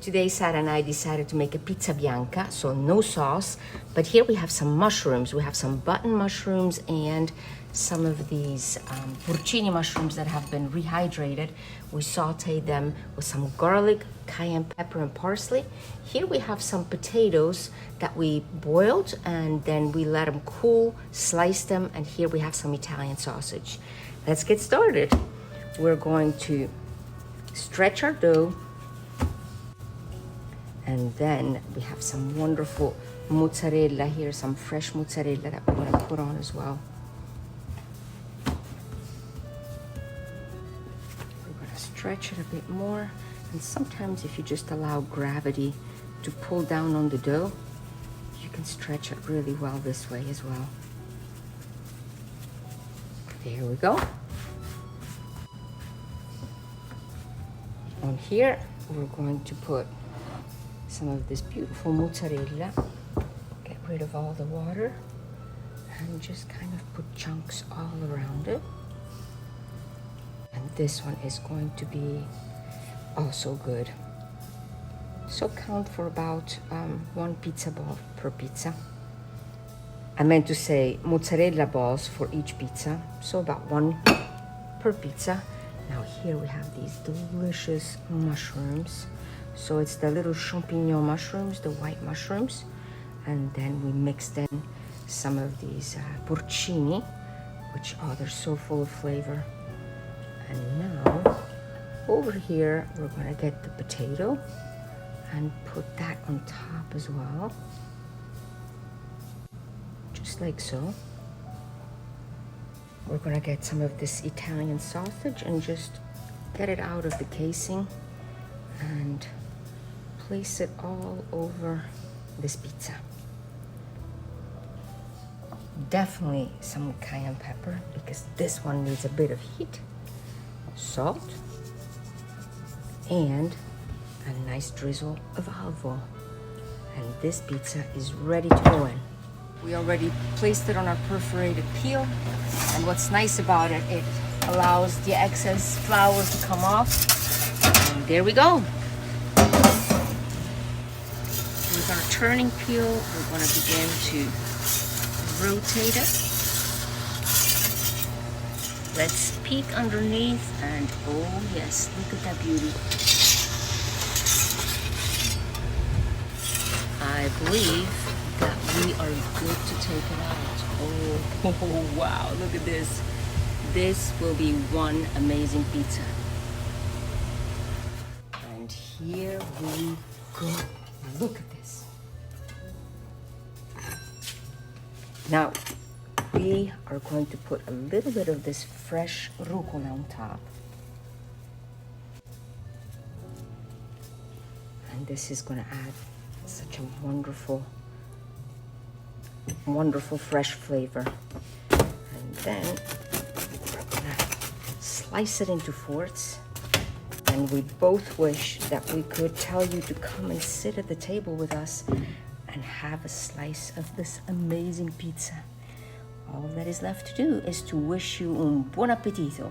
Today, Sarah and I decided to make a pizza bianca, so no sauce. But here we have some mushrooms. We have some button mushrooms and some of these porcini mushrooms that have been rehydrated. We sauteed them with some garlic, cayenne pepper, and parsley. Here we have some potatoes that we boiled and then we let them cool, sliced them, and here we have some Italian sausage. Let's get started. We're going to stretch our dough, and then we have some wonderful mozzarella here, some fresh mozzarella that we're gonna put on as well. We're gonna stretch it a bit more, and sometimes if you just allow gravity to pull down on the dough, you can stretch it really well this way as well. There we go. On here, we're going to put some of this beautiful mozzarella, get rid of all the water, and just kind of put chunks all around it. And this one is going to be also good. So count for about 1 pizza ball per pizza. I meant to say mozzarella balls for each pizza, so about 1 per pizza. Now here we have these delicious mushrooms. So it's the little champignon mushrooms, the white mushrooms, and then we mixed in some of these porcini, which they're so full of flavor. And now over here we're gonna get the potato and put that on top as well, just like so. We're gonna get some of this Italian sausage and just get it out of the casing and place it all over this pizza. Definitely some cayenne pepper because this one needs a bit of heat. Salt and a nice drizzle of olive oil. And this pizza is ready to go in. We already placed it on our perforated peel, and what's nice about it, it allows the excess flour to come off. And there we go. With our turning peel, we're going to begin to rotate it. Let's peek underneath, and oh yes, look at that beauty. I believe that we are good to take it out. Oh wow, look at this. This will be one amazing pizza. And here we go. Look at this. Now, we are going to put a little bit of this fresh rucola on top. And this is going to add such a wonderful fresh flavor. And then we're going to slice it into fourths. And we both wish that we could tell you to come and sit at the table with us and have a slice of this amazing pizza. All that is left to do is to wish you un buon appetito.